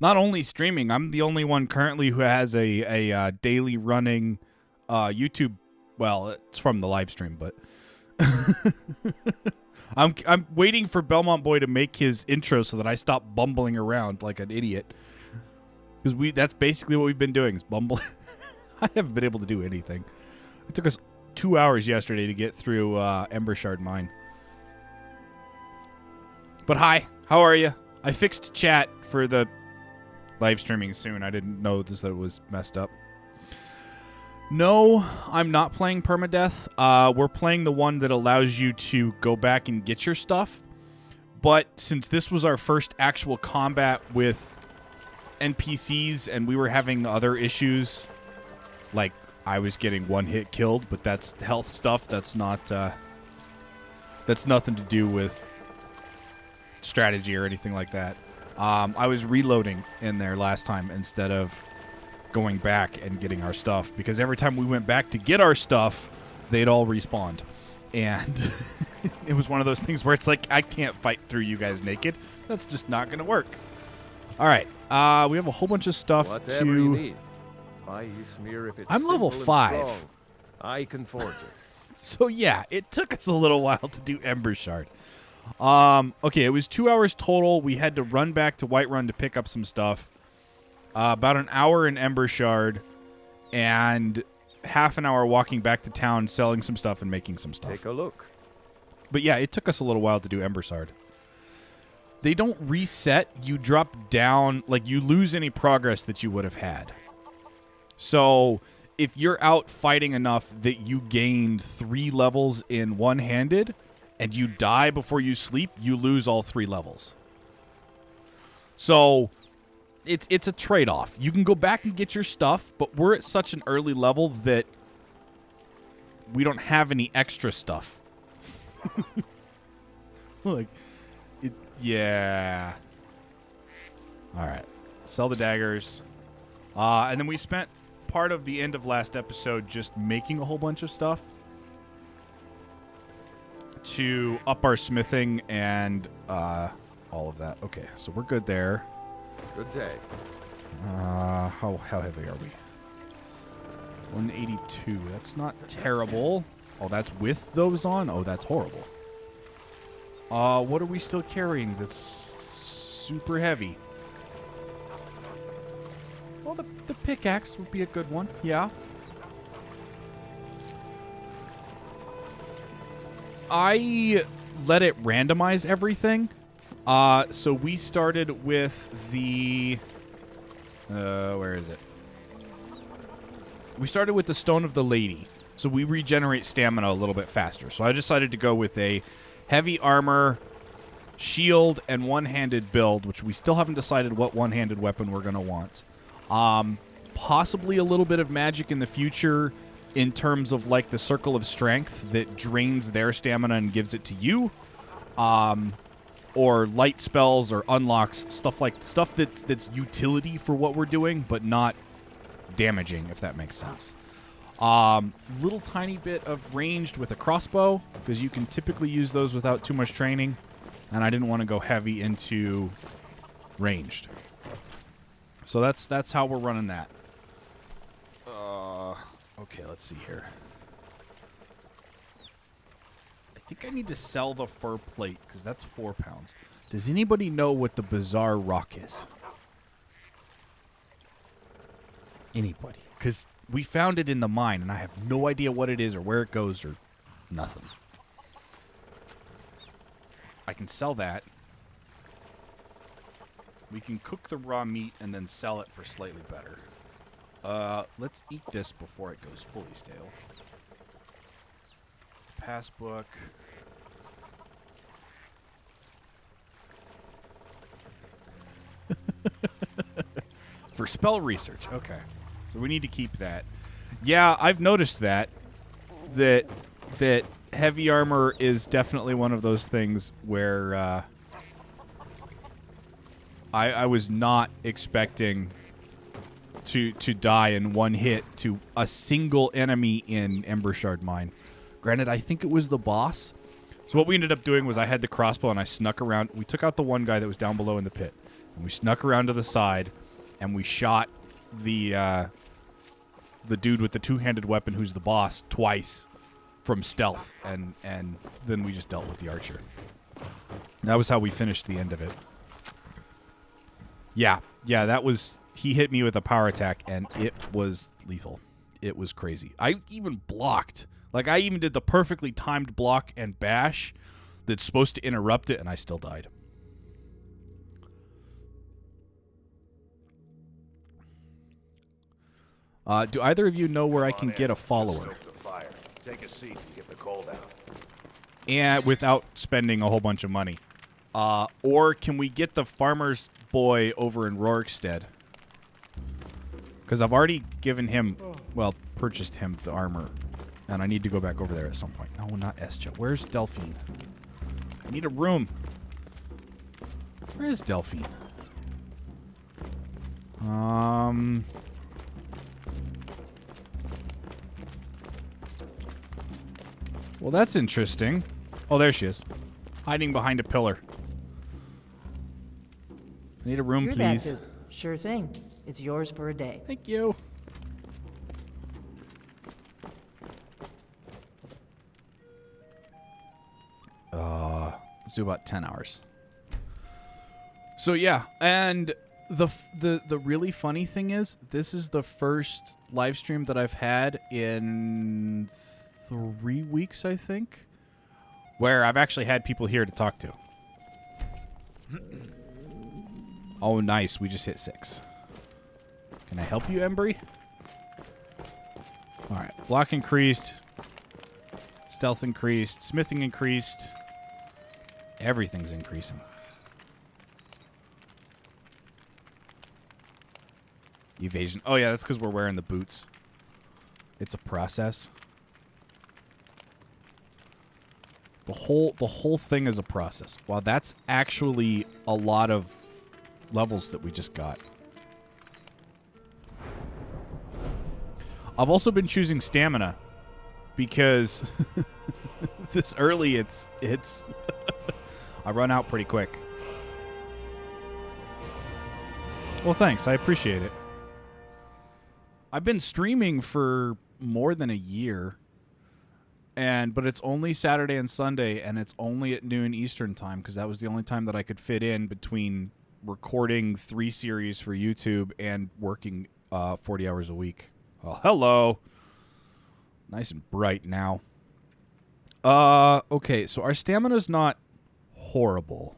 Not only streaming, I'm the only one currently who has a daily running YouTube. Well, it's from the live stream, but I'm waiting for Belmont Boy to make his intro so that I stop bumbling around like an idiot. Because that's basically what we've been doing is bumbling. I haven't been able to do anything. It took us 2 hours yesterday to get through Embershard Mine. But hi, how are you? I fixed chat for the live streaming soon. I didn't know that it was messed up. No, I'm not playing permadeath. We're playing the one that allows you to go back and get your stuff. But since this was our first actual combat with NPCs and we were having other issues, like I was getting one hit killed, but that's health stuff. That's not. That's nothing to do with strategy or anything like that. I was reloading in there last time instead of going back and getting our stuff, because every time we went back to get our stuff, they'd all respawned. And it was one of those things where it's like, I can't fight through you guys naked. That's just not going to work. All right. We have a whole bunch of stuff Whatever you need. If it's I'm level 5. Strong, I can forge it. So yeah, it took us a little while to do Embershard. Okay, it was 2 hours total. We had to run back to Whiterun to pick up some stuff. About an hour in Embershard, and half an hour walking back to town, selling some stuff and making some stuff. Take a look. But yeah, it took us a little while to do Embershard. They don't reset. You drop down, like you lose any progress that you would have had. So if you're out fighting enough that you gained 3 levels in one-handed, and you die before you sleep, you lose all 3 levels. So it's a trade-off. You can go back and get your stuff, but we're at such an early level that we don't have any extra stuff. Like, yeah. All right. Sell the daggers. And then we spent part of the end of last episode just making a whole bunch of stuff to up our smithing and all of that. Okay, so we're good there. Good day. How heavy are we? 182. That's not terrible. Oh, that's with those on? Oh, that's horrible. What are we still carrying that's super heavy? Well, the pickaxe would be a good one. Yeah. I let it randomize everything. So we started with the... where is it? We started with the Stone of the Lady. So we regenerate stamina a little bit faster. So I decided to go with a heavy armor, shield, and one-handed build, which we still haven't decided what one-handed weapon we're going to want. Possibly a little bit of magic in the future in terms of like the Circle of Strength that drains their stamina and gives it to you. Or light spells or unlocks, stuff that's utility for what we're doing, but not damaging, if that makes sense. Little tiny bit of ranged with a crossbow, because you can typically use those without too much training, and I didn't want to go heavy into ranged. So that's how we're running that. Okay, let's see here. I think I need to sell the fur plate, because that's 4 pounds. Does anybody know what the bizarre rock is? Anybody? Because we found it in the mine, and I have no idea what it is or where it goes or nothing. I can sell that. We can cook the raw meat and then sell it for slightly better. Let's eat this before it goes fully stale. Passbook. For spell research. Okay. So we need to keep that. Yeah, I've noticed that heavy armor is definitely one of those things where I was not expecting to die in one hit to a single enemy in Embershard Mine. Granted, I think it was the boss. So what we ended up doing was I had the crossbow and I snuck around. We took out the one guy that was down below in the pit. And we snuck around to the side, and we shot the dude with the two-handed weapon who's the boss twice from stealth, and then we just dealt with the archer. That was how we finished the end of it. Yeah, that was... He hit me with a power attack, and it was lethal. It was crazy. I even blocked. Like, I even did the perfectly timed block and bash that's supposed to interrupt it, and I still died. Do either of you know where I can get a follower? Take a seat and get the cold out. And without spending a whole bunch of money. Or can we get the farmer's boy over in Rorikstead? Because I've already given him, well, purchased him the armor. And I need to go back over there at some point. No, not Estia. Where's Delphine? I need a room. Where is Delphine? Well, that's interesting. Oh, there she is. Hiding behind a pillar. I need a room, please. Sure thing. It's yours for a day. Thank you. Let's do about 10 hours. So yeah, and the really funny thing is, this is the first live stream that I've had in 3 weeks, I think, where I've actually had people here to talk to. Oh, nice. We just hit 6. Can I help you, Embry? All right. Block increased. Stealth increased. Smithing increased. Everything's increasing. Evasion. Oh, yeah, that's because we're wearing the boots. It's a process. The whole thing is a process. Wow, that's actually a lot of levels that we just got. I've also been choosing stamina because this early it's I run out pretty quick. Well, thanks. I appreciate it. I've been streaming for more than a year. But it's only Saturday and Sunday, and it's only at noon Eastern time, because that was the only time that I could fit in between recording 3 series for YouTube and working 40 hours a week. Well, hello. Nice and bright now. Okay, so our stamina's not horrible.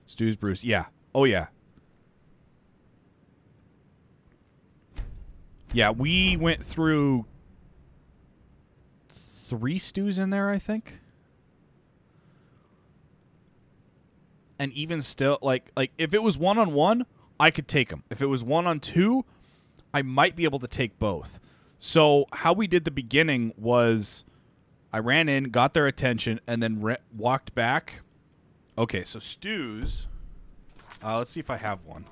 Stews Bruce, yeah. Oh, yeah. Yeah, we went through 3 stews in there, I think. And even still, like if it was 1-on-1, I could take them. If it was 1-on-2, I might be able to take both. So how we did the beginning was I ran in, got their attention, and then walked back. Okay, so stews. Let's see if I have one.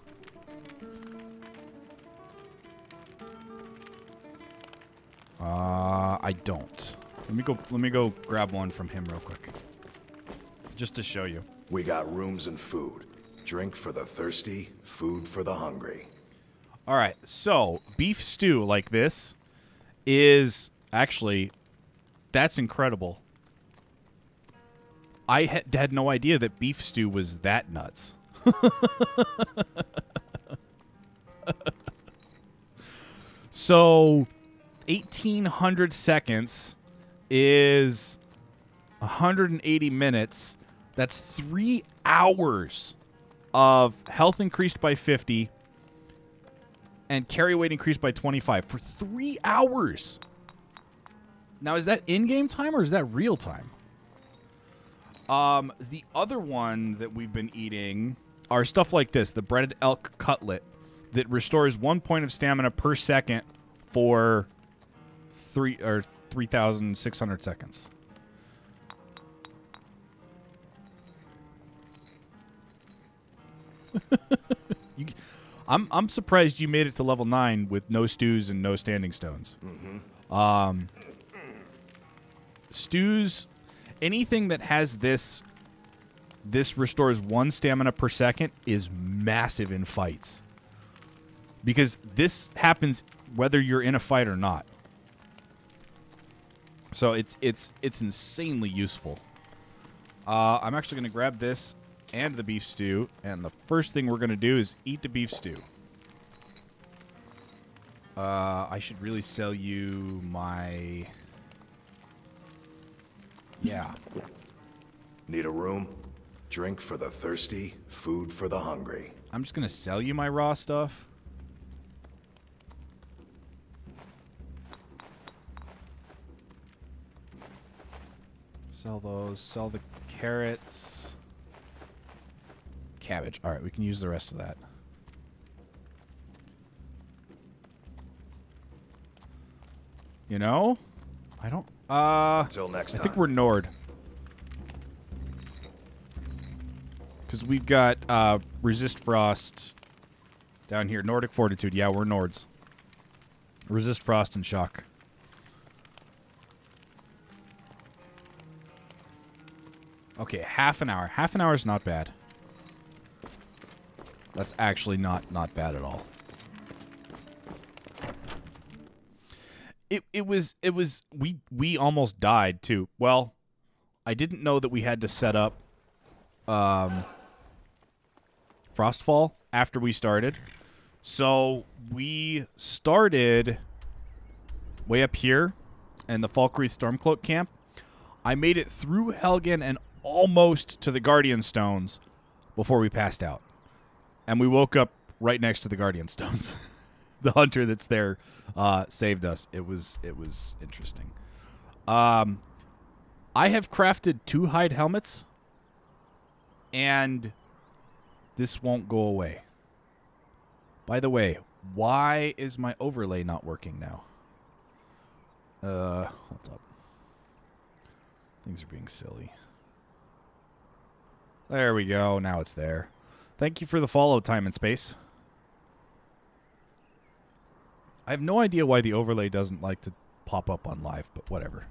I don't. Let me go grab one from him real quick. Just to show you. We got rooms and food. Drink for the thirsty, food for the hungry. All right, so beef stew like this is actually, that's incredible. I had no idea that beef stew was that nuts. So 1,800 seconds is 180 minutes. That's 3 hours of health increased by 50 and carry weight increased by 25 for 3 hours. Now, is that in-game time or is that real time? The other one that we've been eating are stuff like this, the breaded elk cutlet that restores 1 point of stamina per second for 3,600 seconds. I'm surprised you made it to level 9 with no stews and no standing stones. Mm-hmm. Stews, anything that has this this restores 1 stamina per second is massive in fights. Because this happens whether you're in a fight or not. So it's insanely useful. I'm actually going to grab this and the beef stew, and the first thing we're going to do is eat the beef stew. I should really sell you my... Yeah. Need a room? Drink for the thirsty, food for the hungry. I'm just going to sell you my raw stuff. Sell those. Sell the carrots. Cabbage. All right, we can use the rest of that. You know? I don't... Until next time. I think we're Nord. Because we've got Resist Frost down here. Nordic Fortitude. Yeah, we're Nords. Resist Frost and Shock. Okay, half an hour. Half an hour is not bad. That's actually not bad at all. It was we almost died too. Well, I didn't know that we had to set up Frostfall after we started. So we started way up here in the Falkreath Stormcloak camp. I made it through Helgen and almost to the Guardian Stones before we passed out. And we woke up right next to the Guardian Stones. The hunter that's there saved us. It was interesting. I have crafted 2 hide helmets, and this won't go away. By the way, why is my overlay not working now? Hold up. Things are being silly. There we go. Now it's there. Thank you for the follow, Time and Space. I have no idea why the overlay doesn't like to pop up on live, but whatever.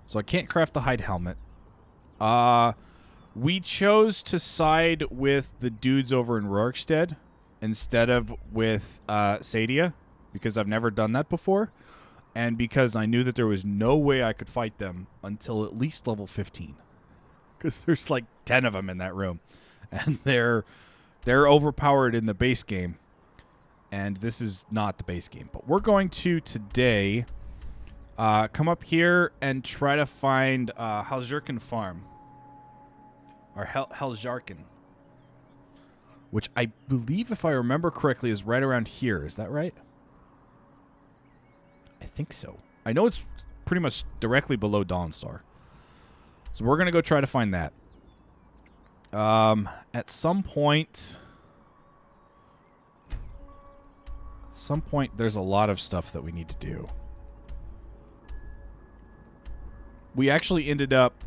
So I can't craft the hide helmet. We chose to side with the dudes over in Rorikstead instead of with Sadia, because I've never done that before, and because I knew that there was no way I could fight them until at least level 15. Because there's like 10 of them in that room. And they're overpowered in the base game. And this is not the base game. But we're going to today come up here and try to find Halzjarken Farm. Or Halzjarken. Which I believe, if I remember correctly, is right around here. Is that right? I think so. I know it's pretty much directly below Dawnstar. So we're going to go try to find that. At some point, there's a lot of stuff that we need to do. We actually ended up...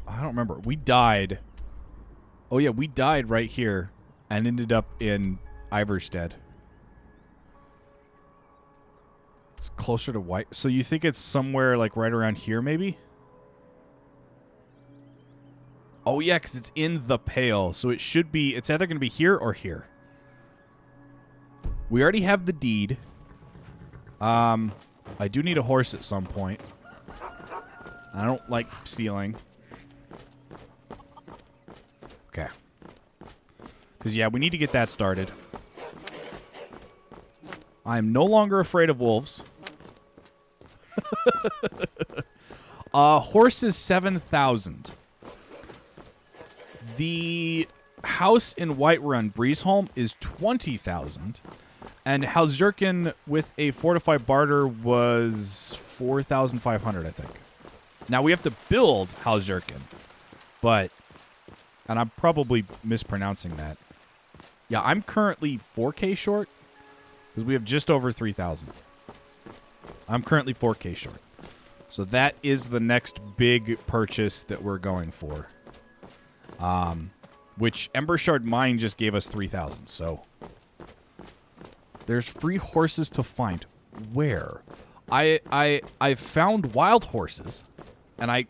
I don't remember. We died. Oh, yeah, we died right here and ended up in Iverstead. It's closer to White. So you think it's somewhere like right around here, maybe? Oh, yeah, because it's in the Pale. So it should be... It's either going to be here or here. We already have the deed. I do need a horse at some point. I don't like stealing. Okay. Because, yeah, we need to get that started. I am no longer afraid of wolves. Horse is 7,000. The house in Whiterun, Breezeholm, is 20,000. And Halzjarken with a fortified barter was 4,500, I think. Now, we have to build Halzjarken. But, and I'm probably mispronouncing that. Yeah, I'm currently 4K short. Because we have just over 3,000. I'm currently 4K short. So that is the next big purchase that we're going for. Which Embershard Mine just gave us 3,000. So there's free horses to find. Where? I found wild horses. And I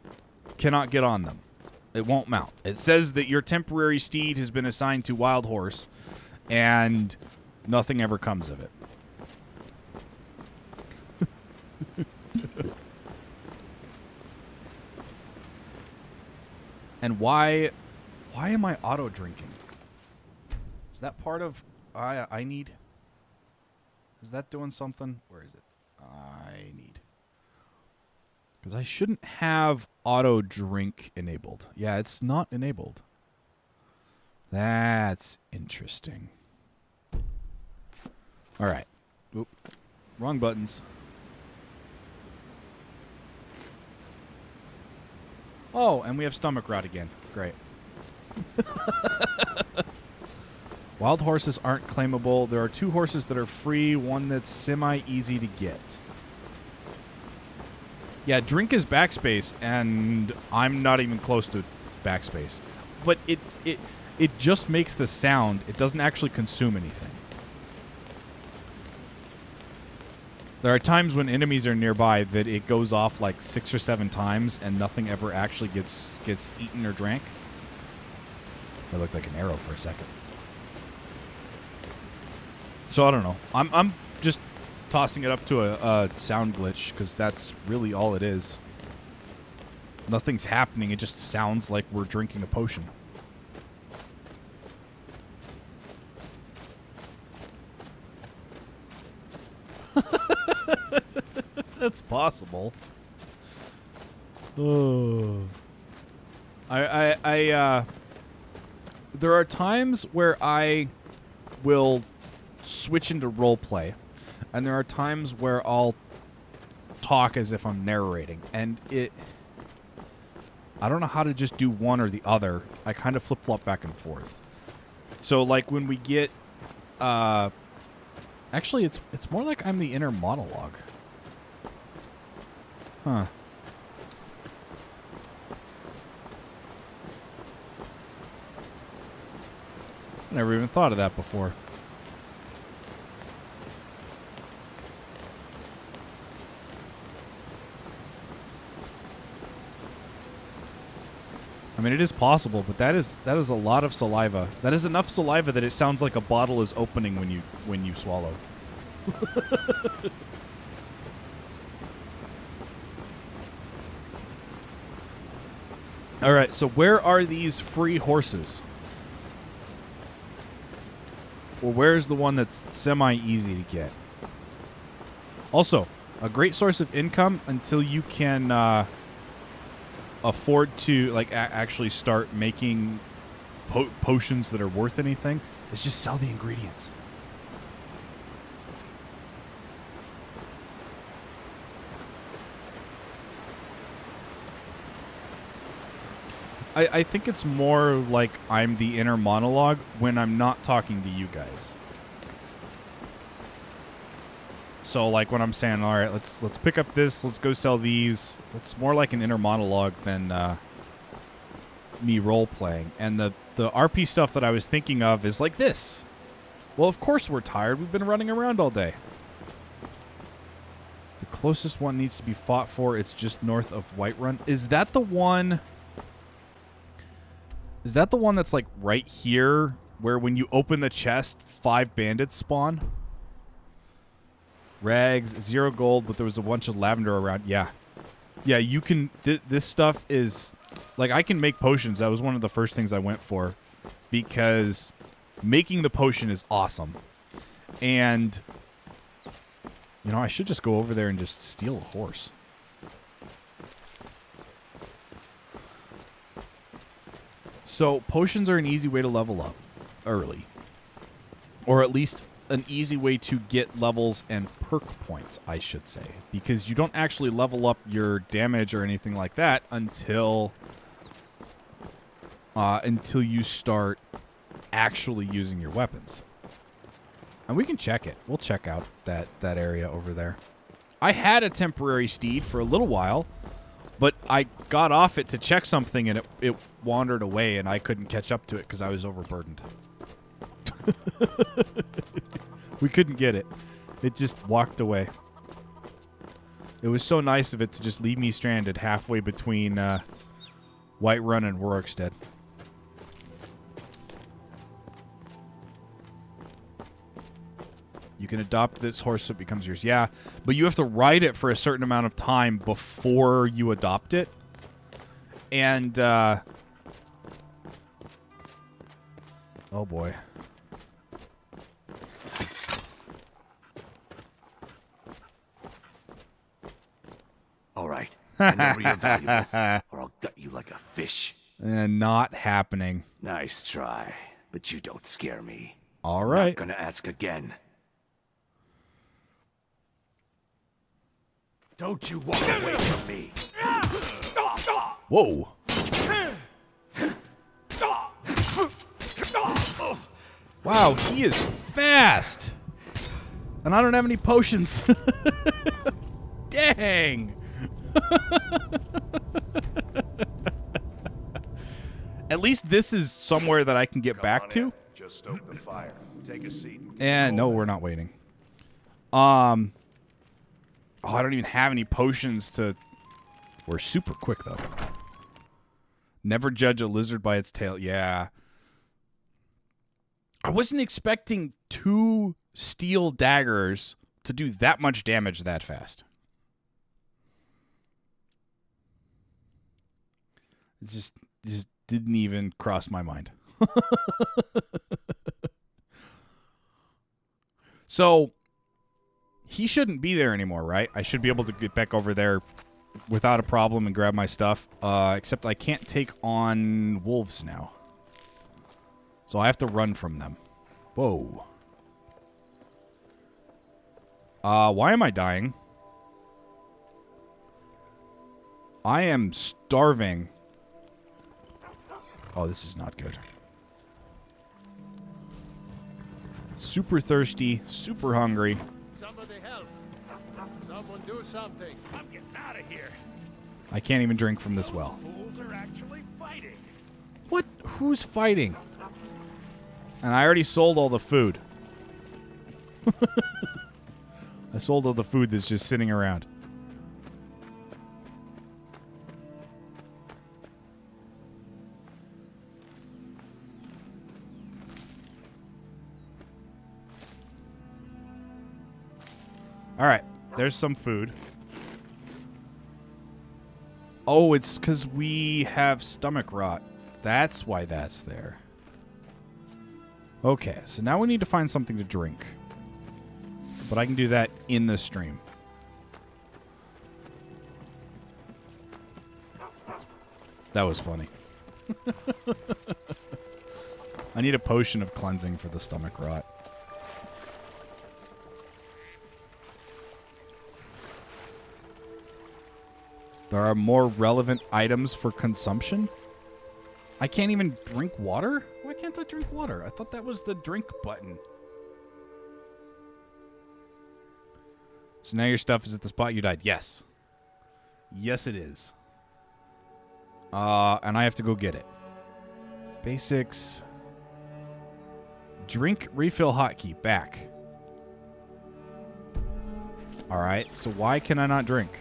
cannot get on them. It won't mount. It says that your temporary steed has been assigned to Wild Horse, and nothing ever comes of it. And why am I auto drinking? Is that part of I need? Is that doing something? Where is it? I need. Because I shouldn't have auto drink enabled. Yeah, it's not enabled. That's interesting. All right. Oop. Wrong buttons. Oh, and we have stomach rot again. Great. Wild horses aren't claimable. There are 2 horses that are free, one that's semi-easy to get. Yeah, drink is backspace, and I'm not even close to backspace. But it just makes the sound. It doesn't actually consume anything. There are times when enemies are nearby that it goes off like 6 or 7 times, and nothing ever actually gets eaten or drank. That looked like an arrow for a second. So I don't know. I'm just tossing it up to a sound glitch because that's really all it is. Nothing's happening. It just sounds like we're drinking a potion. That's possible. Oh. There are times where I will switch into roleplay, and there are times where I'll talk as if I'm narrating, and I don't know how to just do one or the other. I kind of flip-flop back and forth. So, like, when we get, actually, it's more like I'm the inner monologue. Huh. I never even thought of that before. I mean, it is possible, but that is a lot of saliva. That is enough saliva that it sounds like a bottle is opening when you swallow. All right, so where are these free horses? Well, where's the one that's semi-easy to get? Also, a great source of income until you can afford to like actually start making potions that are worth anything is just sell the ingredients. I think it's more like I'm the inner monologue when I'm not talking to you guys. So like when I'm saying, all right, let's pick up this, let's go sell these. It's more like an inner monologue than me role playing. And the RP stuff that I was thinking of is like this. Well, of course we're tired. We've been running around all day. The closest one needs to be fought for. It's just north of Whiterun. Is that the one? Is that the one that's like right here where when you open the chest, 5 bandits spawn? Rags, 0 gold, but there was a bunch of lavender around. Yeah. Yeah, you can... this stuff is... Like, I can make potions. That was one of the first things I went for. Because making the potion is awesome. And... You know, I should just go over there and just steal a horse. So, potions are an easy way to level up early. Or at least an easy way to get levels and perk points, I should say. Because you don't actually level up your damage or anything like that until you start actually using your weapons. And we can check it. We'll check out that area over there. I had a temporary steed for a little while, but I got off it to check something, and it wandered away, and I couldn't catch up to it because I was overburdened. We couldn't get it. It just walked away. It was so nice of it to just leave me stranded halfway between Whiterun and Warwickstead. You can adopt this horse so it becomes yours. Yeah, but you have to ride it for a certain amount of time before you adopt it. And, oh boy. All right. Hand over your valuables, or I'll gut you like a fish. Not happening. Nice try, but you don't scare me. All right. Not gonna ask again. Don't you walk away from me. Whoa. Wow, he is fast. And I don't have any potions. Dang. At least this is somewhere that I can get back to. Just stoke the fire. Take a seat. And no, we're not waiting. Oh, I don't even have any potions to... We're super quick, though. Never judge a lizard by its tail. Yeah. I wasn't expecting 2 steel daggers to do that much damage that fast. It just didn't even cross my mind. So, he shouldn't be there anymore, right? I should be able to get back over there without a problem and grab my stuff. Except I can't take on wolves now. So I have to run from them. Whoa. Why am I dying? I am starving. Oh, this is not good. Super thirsty, super hungry. Somebody help. Someone do something. I'm getting out of here. I can't even drink from this well. Fools are actually fighting. What? Who's fighting? And I already sold all the food. I sold all the food that's just sitting around. All right, there's some food. Oh, it's because we have stomach rot. That's why that's there. Okay, so now we need to find something to drink. But I can do that in the stream. That was funny. I need a potion of cleansing for the stomach rot. There are more relevant items for consumption? I can't even drink water? Why can't I drink water? I thought that was the drink button. So now your stuff is at the spot you died. Yes. Yes, it is. And I have to go get it. Basics. Drink refill hotkey. Back. Alright, so why can I not drink?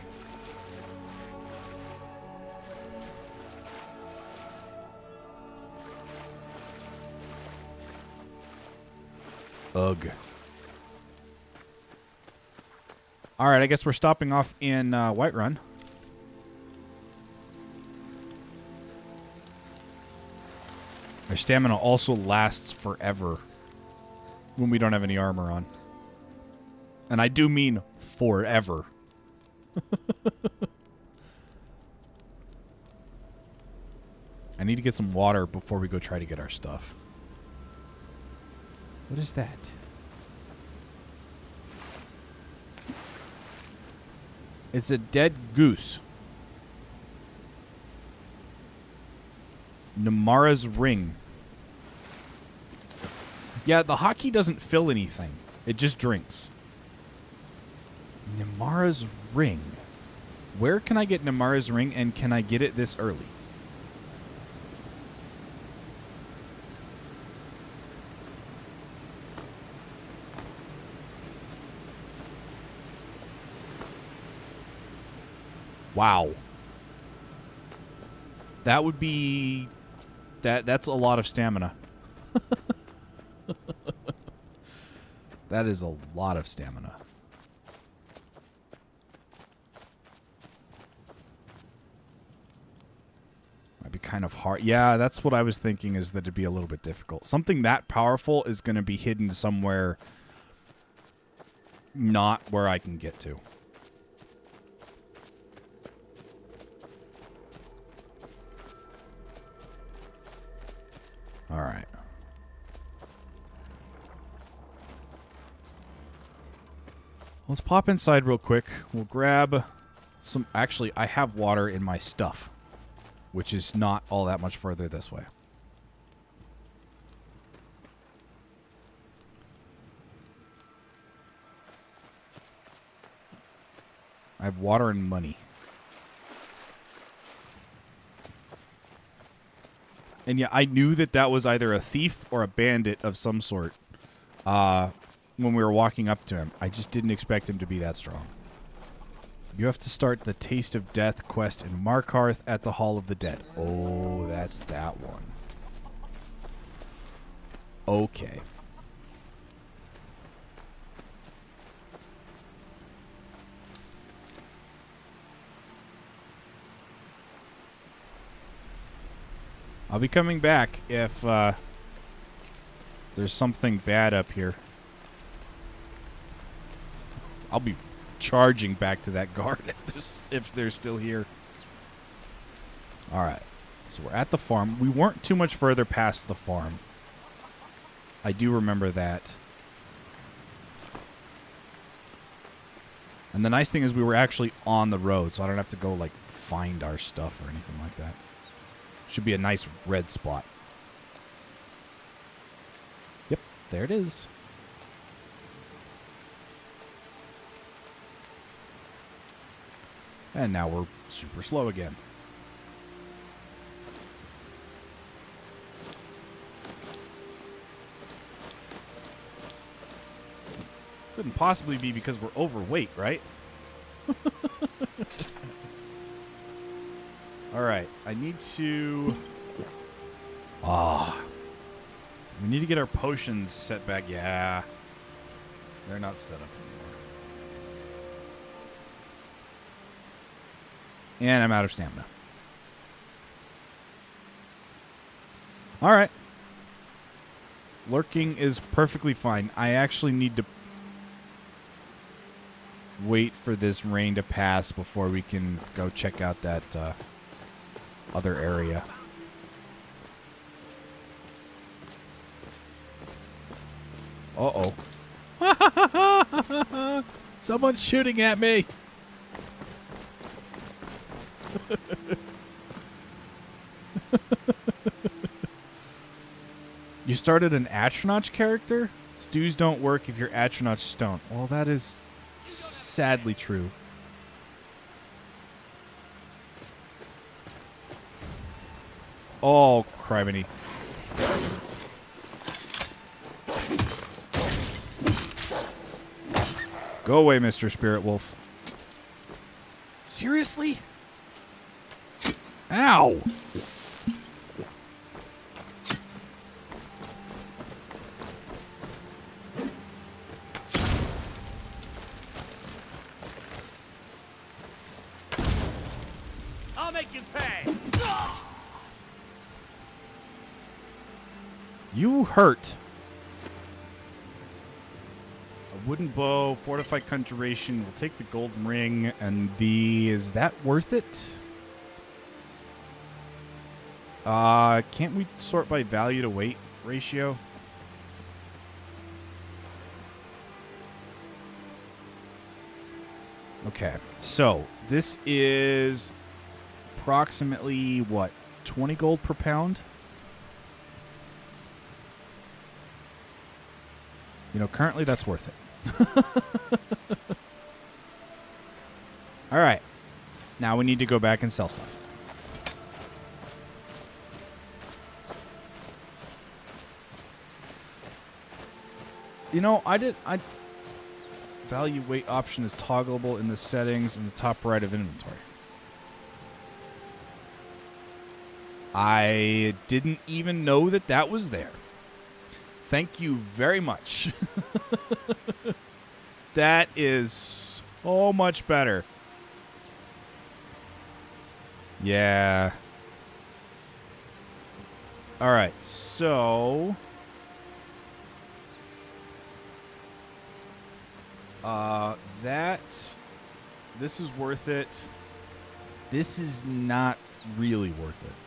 Ugh. Alright, I guess we're stopping off in Whiterun. Our stamina also lasts forever when we don't have any armor on. And I do mean forever. I need to get some water before we go try to get our stuff. What is that? It's a dead goose. Namara's ring. Yeah, the hotkey doesn't fill anything. It just drinks. Namara's ring. Where can I get Namara's ring, and can I get it this early? Wow. That would be... That's a lot of stamina. That is a lot of stamina. Might be kind of hard. Yeah, that's what I was thinking, is that it'd be a little bit difficult. Something that powerful is going to be hidden somewhere not where I can get to. All right. Let's pop inside real quick. We'll grab some... Actually, I have water in my stuff, which is not all that much further this way. I have water and money. And yeah, I knew that that was either a thief or a bandit of some sort when we were walking up to him. I just didn't expect him to be that strong. You have to start the Taste of Death quest in Markarth at the Hall of the Dead. Oh, that's that one. Okay. I'll be coming back if there's something bad up here. I'll be charging back to that guard if they're still here. Alright. So we're at the farm. We weren't too much further past the farm. I do remember that. And the nice thing is we were actually on the road, so I don't have to go, like, find our stuff or anything like that. Should be a nice red spot. Yep, there it is. And now we're super slow again. Couldn't possibly be because we're overweight, right? Alright, I need to... we need to get our potions set back. Yeah. They're not set up anymore. And I'm out of stamina. Alright. Lurking is perfectly fine. I actually need to wait for this rain to pass before we can go check out that other area. Uh-oh. Someone's shooting at me. You started an Atronach character? Stews don't work if your Atronachs don't. Well, that is sadly true. Oh, criminy. Go away, Mr. Spirit Wolf. Seriously? Ow! I'll make you pay. You hurt. A wooden bow, fortified conjuration. We'll take the golden ring and the... Is that worth it? Can't we sort by value to weight ratio? Okay, so this is approximately, what, 20 gold per pound? You know, currently that's worth it. All right. Now we need to go back and sell stuff. You know, I value weight option is toggleable in the settings in the top right of inventory. I didn't even know that that was there. Thank you very much. That is so much better. Yeah. All right, so this is worth it. This is not really worth it.